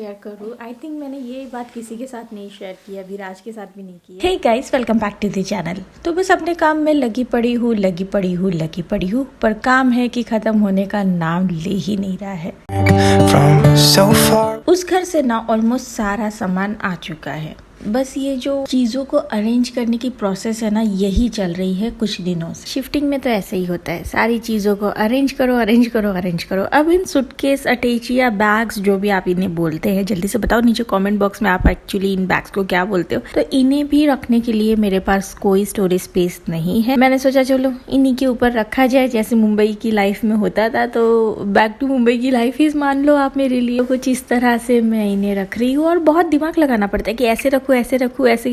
Share करूँ। I think मैंने ये बात किसी के साथ नहीं शेयर की, अभी राज के साथ भी नहीं की है। Hey guys, welcome back to the channel. तो बस अपने काम में लगी पड़ी हूँ, पर काम है कि खत्म होने का नाम ले ही नहीं रहा है। उस घर से ना ऑलमोस्ट सारा सामान आ चुका है, बस ये जो चीजों को अरेंज करने की प्रोसेस है ना, यही चल रही है कुछ दिनों से। शिफ्टिंग में तो ऐसे ही होता है, सारी चीजों को अरेंज करो। अब इन सूटकेस, अटैची या बैग्स, जो भी आप इन्हें बोलते हैं, जल्दी से बताओ नीचे कमेंट बॉक्स में आप एक्चुअली इन बैग्स को क्या बोलते हो। तो इन्हें भी रखने के लिए मेरे पास कोई स्टोरेज स्पेस नहीं है। मैंने सोचा चलो इन्हीं के ऊपर रखा जाए, जैसे मुंबई की लाइफ में होता था। तो बैक टू मुंबई की लाइफ ही मान लो आप मेरे लिए। कुछ इस तरह से मैं इन्हें रख रही हूँ और बहुत दिमाग लगाना पड़ता है कि ऐसे रखूँ, ऐसे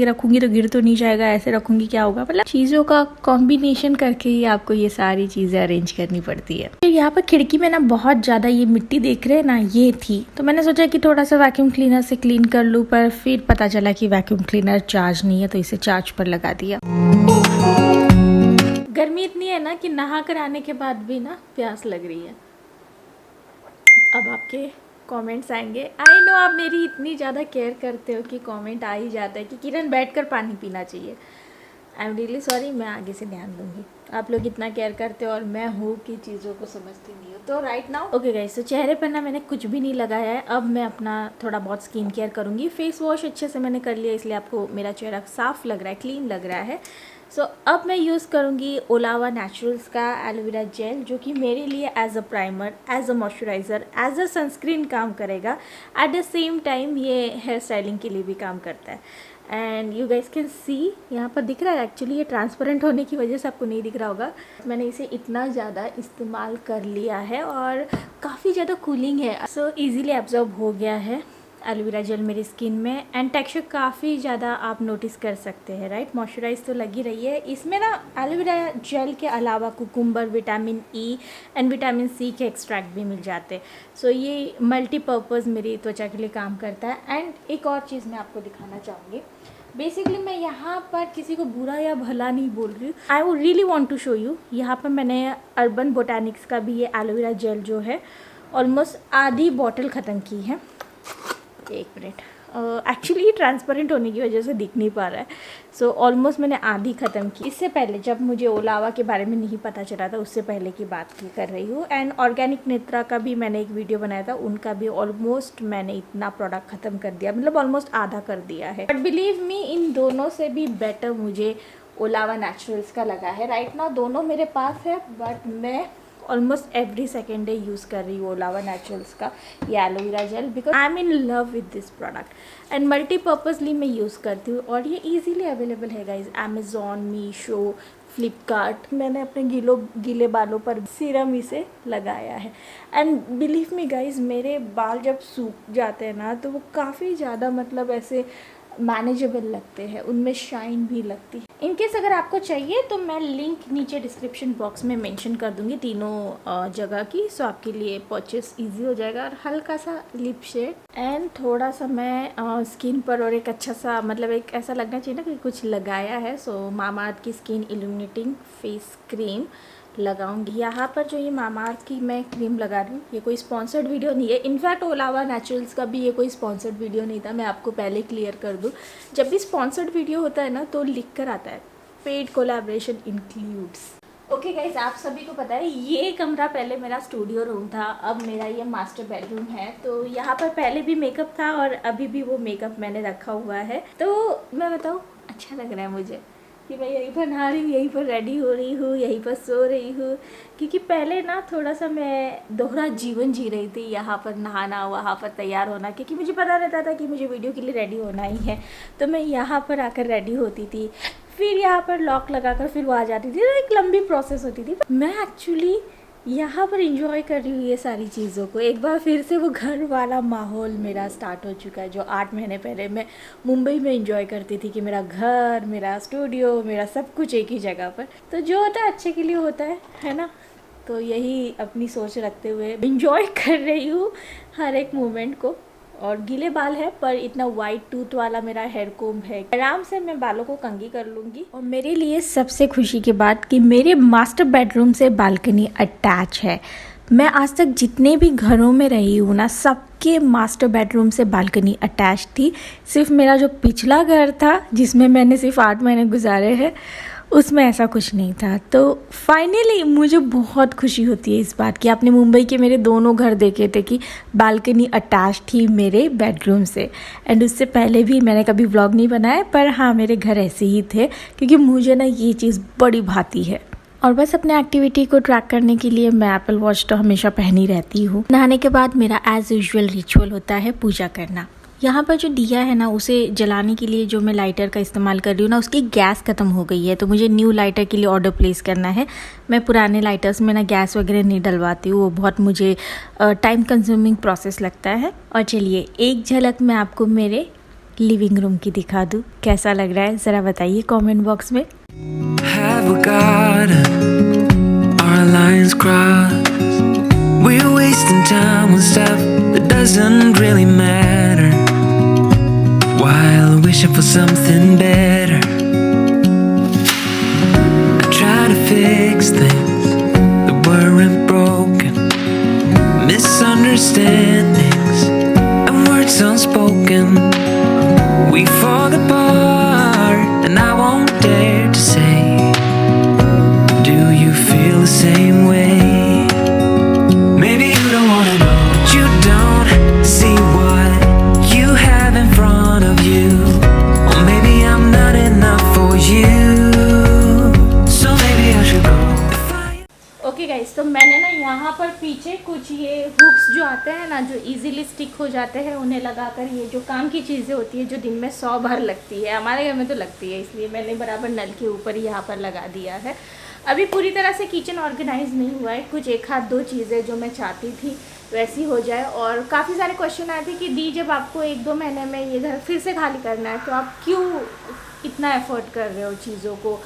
रखूंगी तो गिर तो नहीं जाएगा, ऐसे रखूंगी क्या होगा। मतलब चीजों का कॉम्बिनेशन करके ही आपको ये सारी चीजें अरेंज करनी पड़ती है। फिर यहाँ पर खिड़की में ना बहुत ज्यादा ये मिट्टी देख रहे हैं ना, ये थी। तो मैंने सोचा कि थोड़ा सा वैक्यूम क्लीनर से क्लीन कर लूँ, पर फिर पता चला कि वैक्यूम क्लीनर चार्ज नहीं है, तो इसे चार्ज पर लगा दिया। गर्मी इतनी है ना कि नहा कर आने के बाद भी ना प्यास लग रही है। अब आपके कमेंट्स आएंगे। आई नो आप मेरी इतनी ज़्यादा केयर करते हो कि कमेंट आ ही जाता है कि किरण बैठकर पानी पीना चाहिए। आई एम रियली सॉरी, मैं आगे से ध्यान दूंगी। आप लोग इतना केयर करते हो और मैं हूँ कि चीज़ों को समझती नहीं हो। तो राइट नाउ ओके गाइस, तो चेहरे पर ना मैंने कुछ भी नहीं लगाया है। अब मैं अपना थोड़ा बहुत स्किन केयर करूँगी। फेस वॉश अच्छे से मैंने कर लिया, इसलिए आपको मेरा चेहरा साफ लग रहा है, क्लीन लग रहा है। सो अब मैं यूज़ करूँगी ओलावा नेचुरल्स का एलोवेरा जेल, जो कि मेरे लिए as a primer, as a moisturiser, as a sunscreen काम करेगा। एट द सेम टाइम ये हेयर स्टाइलिंग के लिए भी काम करता है। And you guys can see, यहाँ पर दिख रहा है। एक्चुअली ये ट्रांसपेरेंट होने की वजह से आपको नहीं दिख रहा होगा। मैंने इसे इतना ज़्यादा इस्तेमाल कर लिया है और काफ़ी ज़्यादा कूलिंग है। सो ईजीली एब्जॉर्ब हो गया है एलोवेरा जेल मेरी स्किन में। एंड टेक्सचर काफ़ी ज़्यादा आप नोटिस कर सकते हैं, राइट। मॉइस्चराइज तो लगी रही है। इसमें ना एलोवेरा जेल के अलावा cucumber, vitamin E and vitamin C के एक्सट्रैक्ट भी मिल जाते हैं। सो ये मल्टीपर्पज़ मेरी त्वचा के लिए काम करता है। एंड एक और चीज़ मैं आपको दिखाना चाहूँगी। बेसिकली मैं यहाँ पर किसी को बुरा या भला नहीं बोल रही हूँ। I would really want to show you. यहाँ पर मैंने अर्बन बोटानिक्स का भी ये एलोवेरा जेल जो है ऑलमोस्ट आधी बॉटल ख़त्म की है। एक मिनट, एक्चुअली ट्रांसपेरेंट होने की वजह से दिख नहीं पा रहा है। सो ऑलमोस्ट मैंने आधी ख़त्म की। इससे पहले जब मुझे ओलावा के बारे में नहीं पता चला था, उससे पहले की बात कर रही हूँ। एंड ऑर्गेनिक नेत्रा का भी मैंने एक वीडियो बनाया था, उनका भी ऑलमोस्ट मैंने इतना प्रोडक्ट ख़त्म कर दिया, मतलब ऑलमोस्ट आधा कर दिया है। बट बिलीव मी, इन दोनों से भी बेटर मुझे ओलावा नेचुरल्स का लगा है। राइट नाउ दोनों मेरे पास है, बट मैं almost every second day use कर रही हूँ ओलावा नेचुरल्स का ये aloe vera gel, because I am in love with this product. And multipurposely मैं यूज़ करती हूँ और ये इजीली अवेलेबल है गाइज। अमेज़ॉन, मीशो, फ्लिपकार्ट। मैंने अपने गीले बालों पर सीरम इसे लगाया है। एंड बिलीव मी गाइज, मेरे बाल जब सूख जाते हैं ना, तो वो काफ़ी ज़्यादा मतलब ऐसे मैनेजेबल लगते हैं, उनमें शाइन भी लगती है। इनकेस अगर आपको चाहिए तो मैं लिंक नीचे डिस्क्रिप्शन बॉक्स में मेंशन कर दूंगी तीनों जगह की। सो आपके लिए परचेस इजी हो जाएगा। और हल्का सा लिप शेड एंड थोड़ा सा मैं स्किन पर, और एक अच्छा सा मतलब एक ऐसा लगना चाहिए ना कि कुछ लगाया है। सो मामाअर्थ की स्किन इल्यूमिनेटिंग फेस क्रीम लगाऊंगी। यहाँ पर जो ये मामाअर्थ की मैं क्रीम लगा रही हूँ, ये कोई स्पॉन्सर्ड वीडियो नहीं है। इनफैक्ट ओलावा नेचुरल्स का भी ये कोई स्पॉन्सर्ड वीडियो नहीं था, मैं आपको पहले क्लियर कर दूँ। जब भी स्पॉन्सर्ड वीडियो होता है ना, तो लिख कर आता है paid collaboration includes. Okay guys, आप सभी को पता है ये कमरा पहले मेरा स्टूडियो रूम था, अब मेरा ये मास्टर बेडरूम है। तो यहाँ पर पहले भी मेकअप था और अभी भी वो मेकअप मैंने रखा हुआ है। तो मैं बताऊँ, अच्छा लग रहा है मुझे कि मैं यहीं पर नहा रही हूँ, यहीं पर रेडी हो रही हूँ, यहीं पर सो रही हूँ। क्योंकि पहले ना थोड़ा सा मैं दोहरा जीवन जी रही थी, यहाँ पर नहाना, वहाँ पर तैयार होना, क्योंकि मुझे पता रहता था कि मुझे वीडियो के लिए रेडी होना ही है। तो मैं यहाँ पर आकर रेडी होती थी, फिर यहाँ पर लॉक लगाकर फिर वो आ जाती थी। तो एक लंबी प्रोसेस होती थी। मैं एक्चुअली यहाँ पर इंजॉय कर रही हूँ ये सारी चीज़ों को। एक बार फिर से वो घर वाला माहौल मेरा स्टार्ट हो चुका है, जो 8 महीने पहले मैं मुंबई में इंजॉय करती थी कि मेरा घर, मेरा स्टूडियो, मेरा सब कुछ एक ही जगह पर। तो जो होता है अच्छे के लिए होता है ना। तो यही अपनी सोच रखते हुए इंजॉय कर रही हूँ हर एक मोमेंट को। और गीले बाल है, पर इतना वाइट टूथ वाला मेरा हेयर कोम्ब है, आराम से मैं बालों को कंघी कर लूँगी। और मेरे लिए सबसे खुशी की बात कि मेरे मास्टर बेडरूम से बालकनी अटैच है। मैं आज तक जितने भी घरों में रही हूँ ना, सबके मास्टर बेडरूम से बालकनी अटैच थी। सिर्फ मेरा जो पिछला घर था जिसमें मैंने सिर्फ 8 महीने गुजारे हैं, उसमें ऐसा कुछ नहीं था। तो फाइनली मुझे बहुत खुशी होती है इस बात की। आपने मुंबई के मेरे दोनों घर देखे थे कि बालकनी अटैच थी मेरे बेडरूम से। एंड उससे पहले भी मैंने कभी व्लॉग नहीं बनाया, पर हाँ मेरे घर ऐसे ही थे, क्योंकि मुझे ना ये चीज़ बड़ी भाती है। और बस अपने एक्टिविटी को ट्रैक करने के लिए मैं एप्पल वॉच तो हमेशा पहनी रहती हूँ। नहाने के बाद मेरा एज यूजुअल रिचुअल होता है पूजा करना। यहाँ पर जो दिया है ना, उसे जलाने के लिए जो मैं लाइटर का इस्तेमाल कर रही हूँ ना, उसकी गैस ख़त्म हो गई है, तो मुझे न्यू लाइटर के लिए ऑर्डर प्लेस करना है। मैं पुराने लाइटर्स में ना गैस वगैरह नहीं डलवाती हूँ, वो बहुत मुझे टाइम कंज्यूमिंग प्रोसेस लगता है। और चलिए एक झलक मैं आपको मेरे लिविंग रूम की दिखा दूँ, कैसा लग रहा है ज़रा बताइए कमेंट बॉक्स में। Have a garden, our lines cross. We're wasting time on stuff that doesn't really matter, while wishing for something better. I try to fix things that weren't broken, misunderstandings and words unspoken. We fall apart and I won't dare to say, do you feel the same way? Maybe you don't wanna know, but you don't see what you have in front of you. Or maybe I'm not enough for you, so maybe I should go. Okay guys, तो मैंने ना यहाँ पर पीछे कुछ ये hooks जो आते हैं ना, जो इजीली स्टिक हो जाते हैं, उन्हें लगाकर ये जो काम की चीज़ें होती है जो दिन में 100 बार लगती है, हमारे घर में तो लगती है, इसलिए मैंने बराबर नल के ऊपर ही यहाँ पर लगा दिया है। अभी पूरी तरह से किचन ऑर्गेनाइज नहीं हुआ है, कुछ एक हाथ दो चीज़ें जो मैं चाहती थी वैसी हो जाए। और काफ़ी सारे क्वेश्चन आए थे कि दी, जब आपको 1-2 महीने में ये घर फिर से खाली करना है तो आप क्यों इतना एफर्ट कर रहे हो चीज़ों को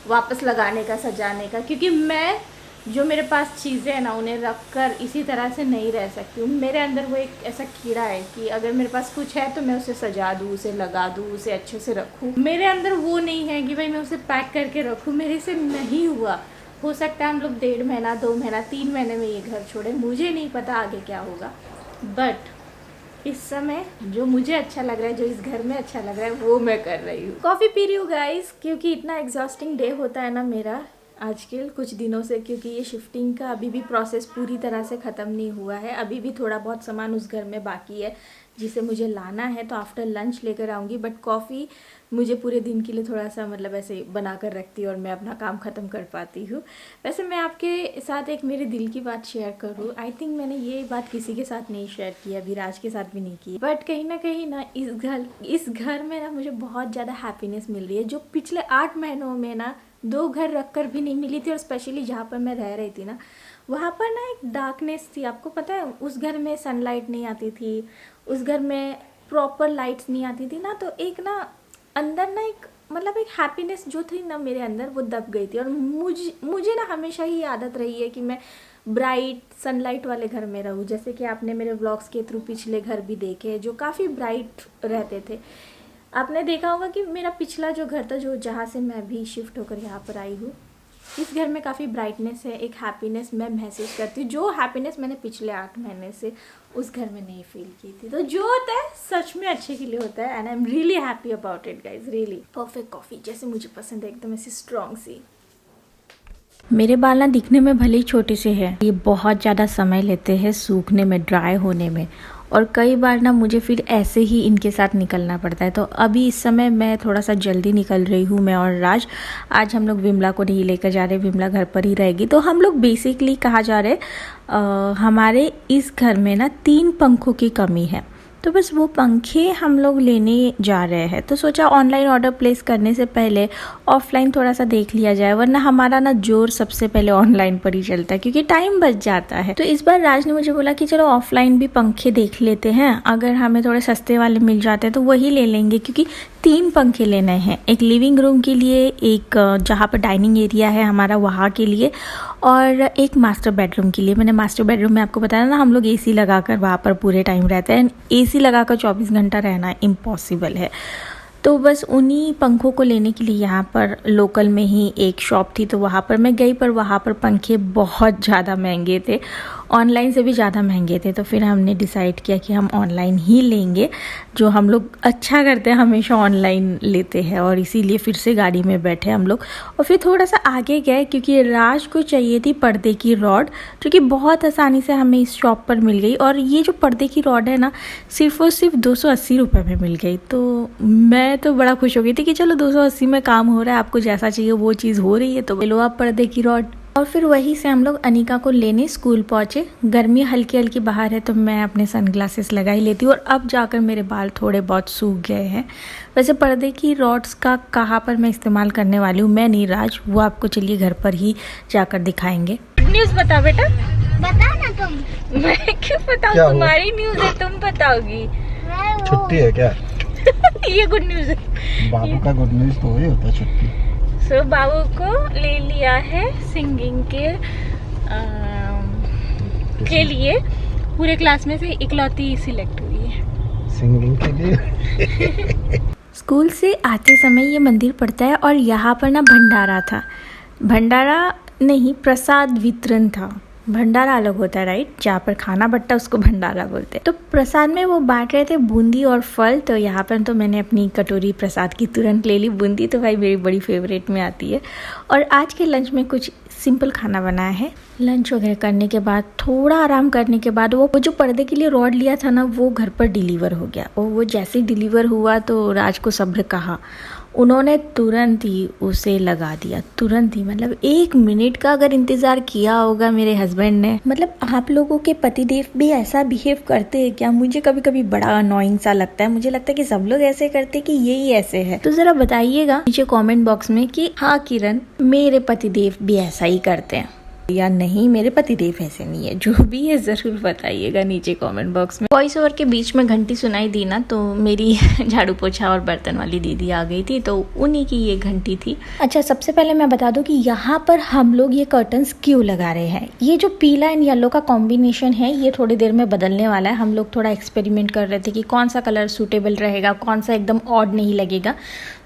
वापस लगाने का, सजाने का? क्योंकि मैं जो मेरे पास चीज़ें हैं ना, उन्हें रख कर इसी तरह से नहीं रह सकती हूँ। मेरे अंदर वो एक ऐसा कीड़ा है कि अगर मेरे पास कुछ है तो मैं उसे सजा दूँ, उसे लगा दूँ, उसे अच्छे से रखूँ। मेरे अंदर वो नहीं है कि भाई मैं उसे पैक करके रखूँ, मेरे से नहीं हुआ। हो सकता है हम लोग 1.5 महीना, 2 महीना, 3 महीने में ये घर छोड़े, मुझे नहीं पता आगे क्या होगा। बट इस समय जो मुझे अच्छा लग रहा है, जो इस घर में अच्छा लग रहा है, वो मैं कर रही हूँ। कॉफ़ी पी रही हूँ गाइस, क्योंकि इतना एग्जॉस्टिंग डे होता है ना मेरा आजकल कुछ दिनों से, क्योंकि ये शिफ्टिंग का अभी भी प्रोसेस पूरी तरह से ख़त्म नहीं हुआ है। अभी भी थोड़ा बहुत सामान उस घर में बाकी है जिसे मुझे लाना है, तो आफ्टर लंच लेकर आऊँगी। बट कॉफ़ी मुझे पूरे दिन के लिए थोड़ा सा मतलब ऐसे बना कर रखती है और मैं अपना काम ख़त्म कर पाती हूँ। वैसे मैं आपके साथ एक मेरे दिल की बात शेयर करूँ, आई थिंक मैंने ये बात किसी के साथ नहीं शेयर की, अभी राज के साथ भी नहीं की, बट कहीं ना इस घर में ना मुझे बहुत ज़्यादा हैप्पीनेस मिल रही है, जो पिछले 8 महीनों में ना 2 घर रख कर भी नहीं मिली थी। और स्पेशली जहाँ पर मैं रह रही थी ना, वहाँ पर ना एक डार्कनेस थी। आपको पता है, उस घर में सनलाइट नहीं आती थी, उस घर में प्रॉपर लाइट्स नहीं आती थी ना, तो एक ना अंदर ना एक मतलब एक हैप्पीनेस जो थी ना मेरे अंदर, वो दब गई थी। और मुझे ना हमेशा ही आदत रही है कि मैं ब्राइट सनलाइट वाले घर में रहूँ। जैसे कि आपने मेरे व्लॉग्स के थ्रू पिछले घर भी देखे जो काफ़ी ब्राइट रहते थे। आपने देखा होगा कि मेरा पिछला जो घर था, जो जहाँ से मैं भी शिफ्ट होकर यहाँ पर आई हूँ, इस घर में काफ़ी ब्राइटनेस है, एक हैप्पीनेस मैं महसूस करती हूँ, जो हैप्पीनेस मैंने पिछले 8 महीने से उस घर में नहीं फील की थी। तो जो होता है सच में अच्छे के लिए होता है, and I am really happy about it guys, really. Perfect coffee जैसे मुझे पसंद है, एकदम ऐसी स्ट्रॉन्ग सी। मेरे बाल ना दिखने में भले ही छोटे से हैं, ये बहुत ज़्यादा समय लेते हैं सूखने में, ड्राई होने में, और कई बार ना मुझे फिर ऐसे ही इनके साथ निकलना पड़ता है। तो अभी इस समय मैं थोड़ा सा जल्दी निकल रही हूँ, मैं और राज। आज हम लोग विमला को नहीं लेकर जा रहे, विमला घर पर ही रहेगी। तो हम लोग बेसिकली कहा जा रहे, हमारे इस घर में ना 3 पंखों की कमी है, तो बस वो पंखे हम लोग लेने जा रहे हैं। तो सोचा ऑनलाइन ऑर्डर प्लेस करने से पहले ऑफलाइन थोड़ा सा देख लिया जाए, वरना हमारा ना जोर सबसे पहले ऑनलाइन पर ही चलता है, क्योंकि टाइम बच जाता है। तो इस बार राज ने मुझे बोला कि चलो ऑफलाइन भी पंखे देख लेते हैं, अगर हमें थोड़े सस्ते वाले मिल जाते हैं तो वही ले लेंगे, क्योंकि 3 पंखे लेने हैं, एक लिविंग रूम के लिए, एक जहाँ पर डाइनिंग एरिया है हमारा वहाँ के लिए, और एक मास्टर बेडरूम के लिए। मैंने मास्टर बेडरूम में आपको बताया ना, हम लोग एसी लगाकर वहाँ पर पूरे टाइम रहते हैं। एसी लगाकर 24 घंटा रहना इम्पॉसिबल है। तो बस उन्हीं पंखों को लेने के लिए यहाँ पर लोकल में ही एक शॉप थी, तो वहाँ पर मैं गई, पर वहाँ पर पंखे बहुत ज़्यादा महंगे थे ऑनलाइन से भी ज़्यादा महंगे थे, तो फिर हमने डिसाइड किया कि हम ऑनलाइन ही लेंगे। जो हम लोग अच्छा करते हैं, हमेशा ऑनलाइन लेते हैं, और इसीलिए फिर से गाड़ी में बैठे हम लोग और फिर थोड़ा सा आगे गए क्योंकि राज को चाहिए थी पर्दे की रॉड, जो कि बहुत आसानी से हमें इस शॉप पर मिल गई। और ये जो पर्दे की रॉड है ना, सिर्फ और सिर्फ 280 रुपये में मिल गई। तो मैं तो बड़ा खुश हो गई थी कि चलो 280 में काम हो रहा है, आपको जैसा चाहिए वो चीज़ हो रही है, तो लो आप पर्दे की रॉड। और फिर वहीं से हम लोग अनिका को लेने स्कूल पहुँचे। गर्मी हल्की हल्की बाहर है तो मैं अपने सनग्लासेस लगा ही लेती हूँ, और अब जाकर मेरे बाल थोड़े बहुत सूख गए हैं। वैसे पर्दे की रॉड्स का कहाँ पर मैं इस्तेमाल करने वाली हूँ, मैं नहीं राज, वो आपको चलिए घर पर ही जाकर दिखाएंगे। न्यूज़ बता बेटा। बता ना तुम। मैं क्यों बताऊँ, तुम्हारी न्यूज़ है, तुम बताओगी। छुट्टी है क्या? ये गुड न्यूज़ है। बाबू का गुड न्यूज़ तो वही होता है, छुट्टी। सो बाबू को ले लिया है सिंगिंग के लिए। पूरे क्लास में से इकलौती सिलेक्ट हुई है सिंगिंग के लिए। स्कूल से आते समय ये मंदिर पड़ता है, और यहाँ पर ना भंडारा था। भंडारा नहीं, प्रसाद वितरण था। भंडारा अलग होता है राइट, जहाँ पर खाना बंटता है उसको भंडारा बोलते हैं। तो प्रसाद में वो बांट रहे थे बूंदी और फल। तो यहाँ पर तो मैंने अपनी कटोरी प्रसाद की तुरंत ले ली। बूंदी तो भाई मेरी बड़ी फेवरेट में आती है। और आज के लंच में कुछ सिंपल खाना बनाया है। लंच वगैरह करने के बाद थोड़ा आराम करने के बाद वो जो पर्दे के लिए रॉड लिया था ना, वो घर पर डिलीवर हो गया। और वो जैसे ही डिलीवर हुआ तो राज को सब्र कहा, उन्होंने तुरंत ही उसे लगा दिया। तुरंत ही मतलब 1 मिनट का अगर इंतज़ार किया होगा मेरे हस्बैंड ने। मतलब आप लोगों के पतिदेव भी ऐसा बिहेव करते हैं क्या? मुझे कभी कभी बड़ा अनोइंग सा लगता है। मुझे लगता है कि सब लोग ऐसे करते हैं कि यही ऐसे है। तो ज़रा बताइएगा नीचे कमेंट बॉक्स में कि हाँ किरण, मेरे पतिदेव भी ऐसा ही करते हैं या नहीं मेरे पतिदेव ऐसे नहीं है। जो भी है ज़रूर बताइएगा नीचे कमेंट बॉक्स में। वॉइस ओवर के बीच में घंटी सुनाई दी ना, तो मेरी झाड़ू पोछा और बर्तन वाली दीदी आ गई थी, तो उन्हीं की ये घंटी थी। अच्छा, सबसे पहले मैं बता दूं कि यहाँ पर हम लोग ये कर्टन्स क्यों लगा रहे हैं। ये जो पीला एंड येलो का कॉम्बिनेशन है, ये थोड़ी देर में बदलने वाला है। हम लोग थोड़ा एक्सपेरिमेंट कर रहे थे कि कौन सा कलर सूटेबल रहेगा, कौन सा एकदम ऑड नहीं लगेगा।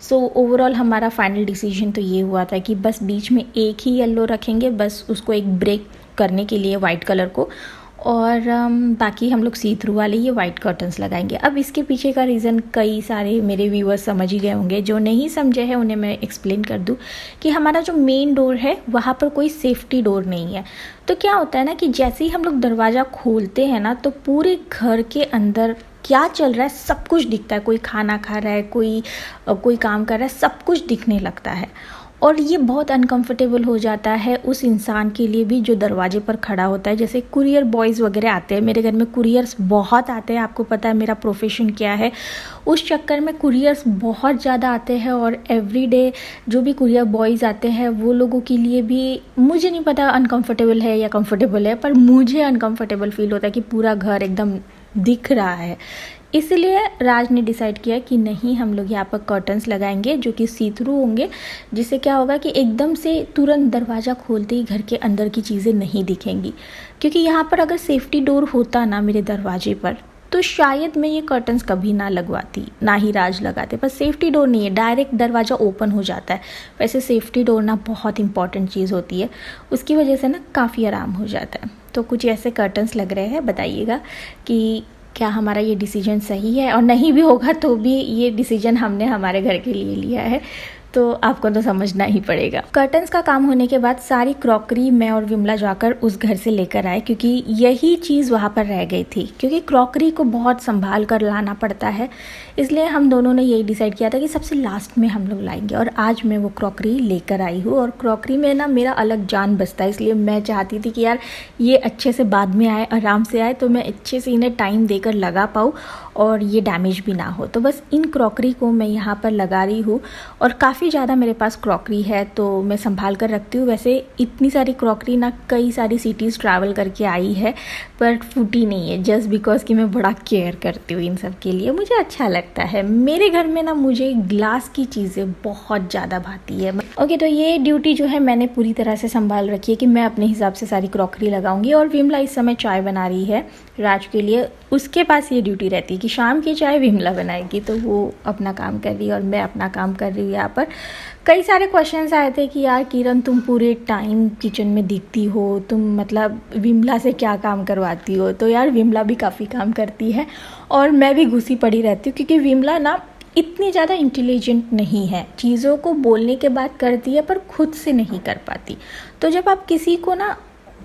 सो ओवरऑल हमारा फाइनल डिसीजन तो ये हुआ था कि बस बीच में एक ही येलो रखेंगे, बस उसको एक ब्रेक करने के लिए वाइट कलर को, और बाकी हम लोग सी थ्रू वाले ये वाइट कर्टन्स लगाएंगे। अब इसके पीछे का रीज़न कई सारे मेरे व्यूअर्स समझ ही गए होंगे। जो नहीं समझे हैं उन्हें मैं एक्सप्लेन कर दूं कि हमारा जो मेन डोर है वहाँ पर कोई सेफ्टी डोर नहीं है। तो क्या होता है ना कि जैसे ही हम लोग दरवाज़ा खोलते हैं ना, तो पूरे घर के अंदर क्या चल रहा है सब कुछ दिखता है। कोई खाना खा रहा है, कोई काम कर रहा है, सब कुछ दिखने लगता है। और ये बहुत अनकंफर्टेबल हो जाता है उस इंसान के लिए भी जो दरवाजे पर खड़ा होता है। जैसे कुरियर बॉयज़ वगैरह आते हैं, मेरे घर में कुरियर्स बहुत आते हैं। आपको पता है मेरा प्रोफेशन क्या है, उस चक्कर में कुरियर्स बहुत ज़्यादा आते हैं। और एवरीडे जो भी कुरियर बॉयज़ आते हैं वो लोगों के लिए भी, मुझे नहीं पता अनकंफर्टेबल है या कंफर्टेबल है, पर मुझे अनकंफर्टेबल फील होता है कि पूरा घर एकदम दिख रहा है। इसलिए राज ने डिसाइड किया कि नहीं, हम लोग यहाँ पर कर्टन्स लगाएंगे जो कि सी थ्रू होंगे, जिससे क्या होगा कि एकदम से तुरंत दरवाज़ा खोलते ही घर के अंदर की चीज़ें नहीं दिखेंगी। क्योंकि यहाँ पर अगर सेफ्टी डोर होता ना मेरे दरवाजे पर, तो शायद मैं ये कर्टन्स कभी ना लगवाती, ना ही राज लगाते। पर सेफ्टी डोर नहीं है, डायरेक्ट दरवाज़ा ओपन हो जाता है। वैसे सेफ्टी डोर ना बहुत इंपॉर्टेंट चीज़ होती है, उसकी वजह से ना काफ़ी आराम हो जाता है। तो कुछ ऐसे कर्टन्स लग रहे हैं। बताइएगा कि क्या हमारा ये डिसीजन सही है, और नहीं भी होगा तो भी ये डिसीजन हमने हमारे घर के लिए लिया है, तो आपको तो समझना ही पड़ेगा। कर्टन्स का काम होने के बाद सारी क्रॉकरी मैं और विमला जाकर उस घर से लेकर आए, क्योंकि यही चीज़ वहाँ पर रह गई थी। क्योंकि क्रॉकरी को बहुत संभाल कर लाना पड़ता है, इसलिए हम दोनों ने यही डिसाइड किया था कि सबसे लास्ट में हम लोग लाएंगे। और आज मैं वो क्रॉकरी लेकर आई हूँ, और क्रॉकरी में ना मेरा अलग जान बसता है। इसलिए मैं चाहती थी कि यार ये अच्छे से बाद में आए, आराम से आए, तो मैं अच्छे से इन्हें टाइम देकर लगा पाऊँ और ये डैमेज भी ना हो। तो बस इन क्रॉकरी को मैं यहाँ पर लगा रही हूँ। और काफ़ी ज़्यादा मेरे पास क्रॉकरी है तो मैं संभाल कर रखती हूँ। वैसे इतनी सारी क्रॉकरी ना कई सारी सिटीज़ ट्रैवल करके आई है, पर फूटी नहीं है, जस्ट बिकॉज कि मैं बड़ा केयर करती हूँ इन सब के लिए। मुझे अच्छा लगता है। मेरे घर में ना मुझे ग्लास की चीज़ें बहुत ज़्यादा भाती है। ओके, तो ये ड्यूटी जो है मैंने पूरी तरह से संभाल रखी है कि मैं अपने हिसाब से सारी क्रॉकरी लगाऊंगी। और विमला इस समय चाय बना रही है राज के लिए। उसके पास ये ड्यूटी रहती है कि शाम की चाय विमला बनाएगी, तो वो अपना काम कर रही है और मैं अपना काम कर रही हूँ यहाँ पर। कई सारे क्वेश्चंस आए थे कि यार किरण तुम पूरे टाइम किचन में दिखती हो, तुम मतलब विमला से क्या काम करवाती हो। तो यार विमला भी काफ़ी काम करती है और मैं भी घुसी पड़ी रहती हूँ, क्योंकि विमला ना इतनी ज़्यादा इंटेलिजेंट नहीं है, चीज़ों को बोलने के बाद करती है पर खुद से नहीं कर पाती। तो जब आप किसी को ना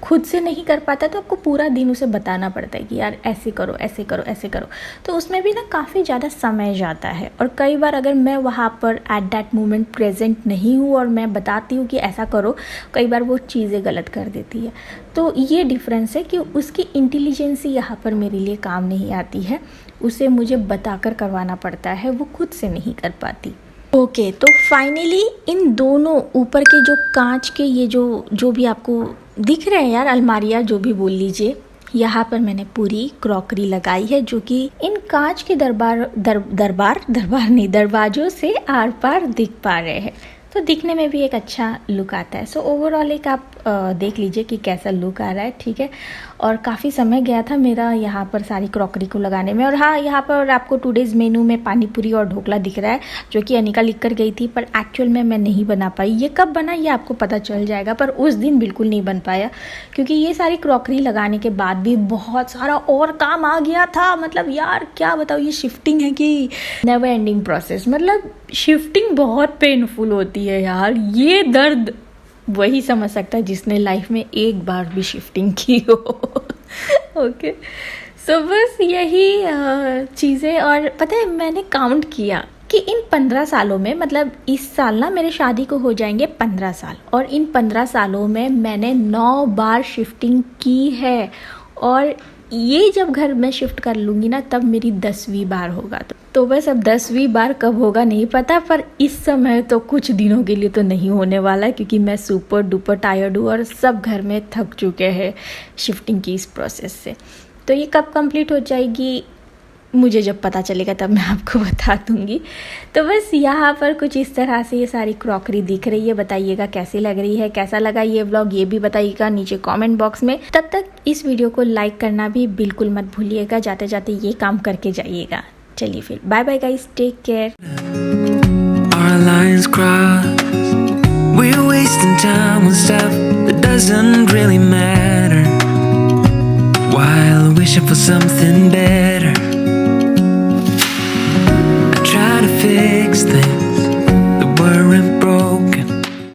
खुद से नहीं कर पाता तो आपको पूरा दिन उसे बताना पड़ता है कि यार ऐसे करो ऐसे करो ऐसे करो, तो उसमें भी ना काफ़ी ज़्यादा समय जाता है। और कई बार अगर मैं वहाँ पर एट दैट मोमेंट प्रेजेंट नहीं हूँ और मैं बताती हूँ कि ऐसा करो, कई बार वो चीज़ें गलत कर देती है। तो ये डिफरेंस है कि उसकी इंटेलिजेंसी यहाँ पर मेरे लिए काम नहीं आती है, उसे मुझे बताकर करवाना पड़ता है, वो खुद से नहीं कर पाती। ओके, तो फाइनली इन दोनों ऊपर के जो कांच के ये जो भी आपको दिख रहे हैं यार, अलमारियाँ जो भी बोल लीजिए, यहाँ पर मैंने पूरी क्रॉकरी लगाई है जो कि इन कांच के दरवाजों से आर पार दिख पा रहे हैं। तो दिखने में भी एक अच्छा लुक आता है। सो ओवरऑल एक आप देख लीजिए कि कैसा लुक आ रहा है, ठीक है। और काफ़ी समय गया था मेरा यहाँ पर सारी क्रॉकरी को लगाने में। और हाँ, यहाँ पर आपको टुडेज़ मेनू में पानी पूरी और ढोकला दिख रहा है, जो कि अनिका लिख कर गई थी, पर एक्चुअल में मैं नहीं बना पाई। ये कब बना ये आपको पता चल जाएगा, पर उस दिन बिल्कुल नहीं बन पाया, क्योंकि ये सारी क्रॉकरी लगाने के बाद भी बहुत सारा और काम आ गया था। मतलब यार क्या बताओ, ये शिफ्टिंग है कि नेवर एंडिंग प्रोसेस। मतलब शिफ्टिंग बहुत पेनफुल होती है यार, ये दर्द वही समझ सकता है जिसने लाइफ में एक बार भी शिफ्टिंग की हो। ओके, सो बस यही चीज़ें। और पता है मैंने काउंट किया कि इन 15 सालों में, मतलब इस साल ना मेरे शादी को हो जाएंगे 15 साल, और इन 15 सालों में मैंने 9 बार शिफ्टिंग की है। और ये जब घर में शिफ्ट कर लूँगी ना तब मेरी 10वीं बार होगा। तो बस अब 10वीं बार कब होगा नहीं पता, पर इस समय तो कुछ दिनों के लिए तो नहीं होने वाला है, क्योंकि मैं सुपर डुपर टायर्ड हूँ और सब घर में थक चुके हैं शिफ्टिंग की इस प्रोसेस से। तो ये कब कंप्लीट हो जाएगी मुझे जब पता चलेगा तब मैं आपको बता दूंगी। तो बस यहाँ पर कुछ इस तरह से ये सारी क्रॉकरी दिख रही है। बताइएगा कैसी लग रही है, कैसा लगा ये व्लॉग, ये भी बताइएगा नीचे कमेंट बॉक्स में। तब तक इस वीडियो को लाइक करना भी बिल्कुल मत भूलिएगा, जाते जाते ये काम करके जाइएगा। चलिए फिर bye bye guys, take care. Our lines cross. We're wasting time on stuff that doesn't really matter, while wishing for something better. I try to fix things